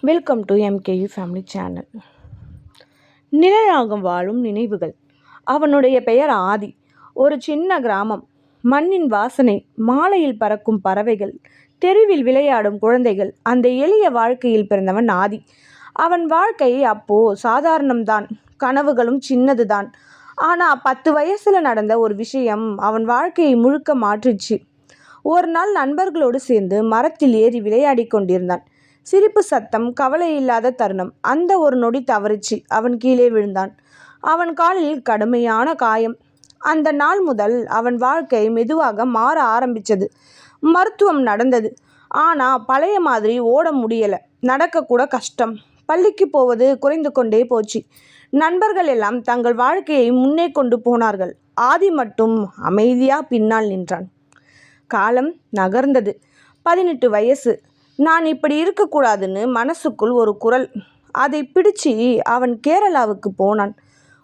Welcome to MKU family channel. நிழலாக வாழும் நினைவுகள். அவனுடைய பெயர் ஆதி. ஒரு சின்ன கிராமம். மண்ணின் வாசனை, மாலையில் பறக்கும் பறவைகள், தெருவில் விளையாடும் குழந்தைகள். அந்த எளிய வாழ்க்கையில் பிறந்தவன் ஆதி. அவன் வாழ்க்கை அப்போ சாதாரணம்தான், கனவுகளும் சின்னதுதான். ஆனால் 10 வயசில் நடந்த ஒரு விஷயம் அவன் வாழ்க்கையை முழுக்க மாற்றிச்சு. ஒரு நாள் நண்பர்களோடு சேர்ந்து மரத்தில் ஏறி விளையாடி கொண்டிருந்தான். சிரிப்பு சத்தம், கவலை இல்லாத தருணம். அந்த ஒரு நொடி தவறிச்சு. அவன் கீழே விழுந்தான். அவன் காலில் கடுமையான காயம். அந்த நாள் முதல் அவன் வாழ்க்கை மெதுவாக மாற ஆரம்பித்தது. மருத்துவம் நடந்தது. ஆனால் பழைய மாதிரி ஓட முடியலை, நடக்கக்கூட கஷ்டம். பள்ளிக்கு போவது குறைந்து கொண்டே போச்சு. நண்பர்கள் எல்லாம் தங்கள் வாழ்க்கையை முன்னே கொண்டு போனார்கள். ஆதி மட்டும் அமைதியாக பின்னால் நின்றான். காலம் நகர்ந்தது. 18 வயசு. நான் இப்படி இருக்கக்கூடாதுன்னு மனசுக்குள் ஒரு குரல். அதை பிடிச்சி அவன் கேரளாவுக்கு போனான்.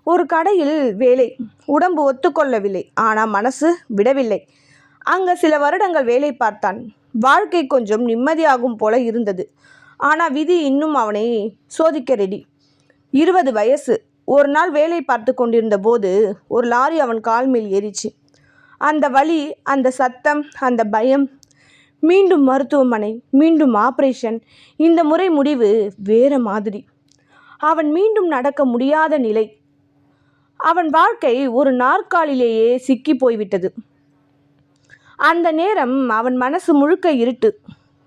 ஒரு கடையில் வேலை. உடம்பு ஒத்துக்கொள்ளவில்லை, ஆனால் மனசு விடவில்லை. அங்கே சில வருடங்கள் வேலை பார்த்தான். வாழ்க்கை கொஞ்சம் நிம்மதியாகும் போல இருந்தது. ஆனால் விதி இன்னும் அவனை சோதிக்க ரெடி. 20 வயசு. ஒரு நாள் வேலை பார்த்து கொண்டிருந்த போது ஒரு லாரி அவன் கால் மேல் ஏறிச்சு. அந்த வலி, அந்த சத்தம், அந்த பயம். மீண்டும் மருத்துவமனை, மீண்டும் ஆப்ரேஷன். இந்த முறை முடிவு வேறு மாதிரி. அவன் மீண்டும் நடக்க முடியாத நிலை. அவன் வாழ்க்கை ஒரு நாற்காலிலேயே சிக்கி போய்விட்டது. அந்த நேரம் அவன் மனசு முழுக்க இருட்டு.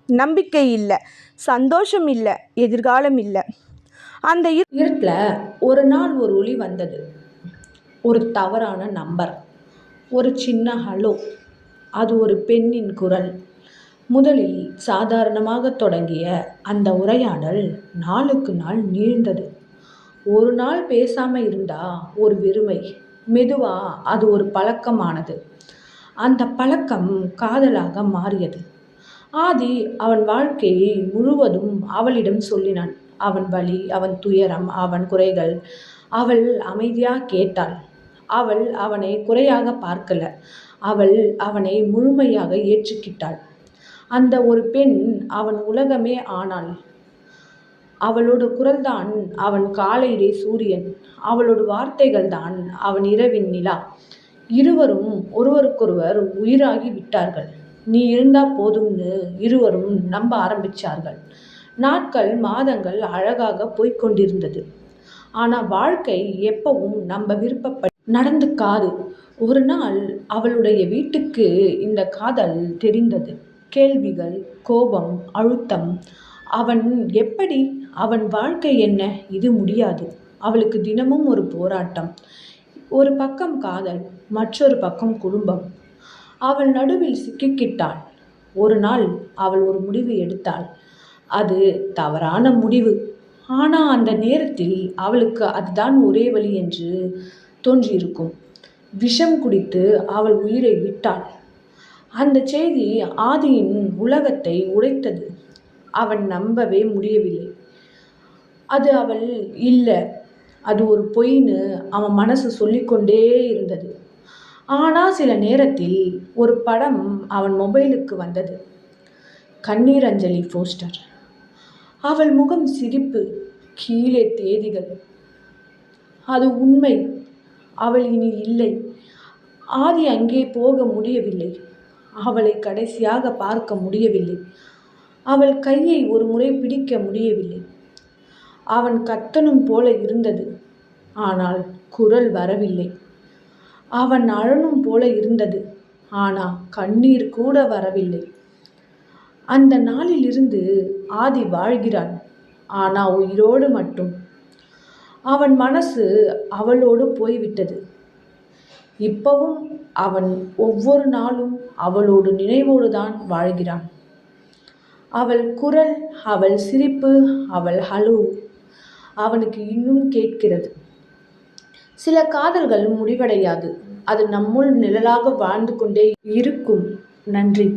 நம்பிக்கை இல்லை, சந்தோஷம் இல்லை, எதிர்காலம் இல்லை. அந்த இருட்டில் ஒரு நாள் ஒரு ஒளி வந்தது. ஒரு தவறான நம்பர், ஒரு சின்ன ஹலோ. அது ஒரு பெண்ணின் குரல். முதலில் சாதாரணமாக தொடங்கிய அந்த உரையாடல் நாளுக்கு நாள் நீழ்ந்தது. ஒரு நாள் பேசாமல் இருந்தால் ஒரு வெறுமை. மெதுவாக அது ஒரு பழக்கமானது. அந்த பழக்கம் காதலாக மாறியது. ஆதி அவன் வாழ்க்கையை முழுவதும் அவளிடம் சொல்லினான். அவன் வலி, அவன் துயரம், அவன் குறைகள். அவள் அமைதியாக கேட்டாள். அவள் அவனை குறையாக பார்க்கல. அவள் அவனை முழுமையாக ஏற்றுக்கிட்டாள். அந்த ஒரு பெண் அவன் உலகமே ஆனாள். அவளோட குரல்தான் அவன் காலையிலே சூரியன். அவளோட வார்த்தைகள் தான் அவன் இரவின் நிலா. இருவரும் ஒருவருக்கொருவர் உயிராகி விட்டார்கள். நீ இருந்தா போதும்னு இருவரும் நம்ப ஆரம்பித்தார்கள். நாட்கள், மாதங்கள் அழகாக போய்கொண்டிருந்தது. ஆனால் வாழ்க்கை எப்பவும் நம்ம விருப்பப்படி நடந்துக்காது. ஒரு நாள் அவளுடைய வீட்டுக்கு இந்த காதல் தெரிந்தது. கேள்விகள், கோபம், அழுத்தம். அவன் எப்படி? அவன் வாழ்க்கை என்ன? இது முடியாது. அவளுக்கு தினமும் ஒரு போராட்டம். ஒரு பக்கம் காதல், மற்றொரு பக்கம் குடும்பம். அவள் நடுவில் சிக்கிக்கிட்டாள். ஒரு நாள் அவள் ஒரு முடிவு எடுத்தாள். அது தவறான முடிவு. ஆனால் அந்த நேரத்தில் அவளுக்கு அதுதான் ஒரே வழி என்று தோன்றியிருக்கும். விஷம் குடித்து அவள் உயிரை விட்டாள். அந்த செய்தி ஆதியின் உலகத்தை உடைத்தது. அவன் நம்பவே முடியவில்லை. அது அவள் இல்லை, அது ஒரு பொய்ன்னு அவன் மனசு சொல்லிக்கொண்டே இருந்தது. ஆனால் சில நேரத்தில் ஒரு படம் அவன் மொபைலுக்கு வந்தது. கண்ணீர் அஞ்சலி போஸ்டர். அவள் முகம் சிரிப்பு, கீழே தேதிகள். அது உண்மை. அவள் இனி இல்லை. ஆதி அங்கே போக முடியவில்லை. அவளை கடைசியாக பார்க்க முடியவில்லை. அவள் கையை ஒரு முறை பிடிக்க முடியவில்லை. அவன் கத்தனும் போல இருந்தது, ஆனால் குரல் வரவில்லை. அவன் அழனும் போல இருந்தது, ஆனால் கண்ணீர் கூட வரவில்லை. அந்த நாளிலிருந்து ஆதி வாழ்கிறான், ஆனால் உயிரோடு மட்டும். அவன் மனசு அவளோடு போய்விட்டது. இப்பவும் அவன் ஒவ்வொரு நாளும் அவளோடு நினைவோடு தான் வாழ்கிறான். அவள் குரல், அவள் சிரிப்பு, அவள் ஹலோ அவனுக்கு இன்னும் கேட்கிறது. சில காதல்கள் முடிவடையாது. அது நம்முள் நிழலாக வாழ்ந்து கொண்டே இருக்கும். நன்றி.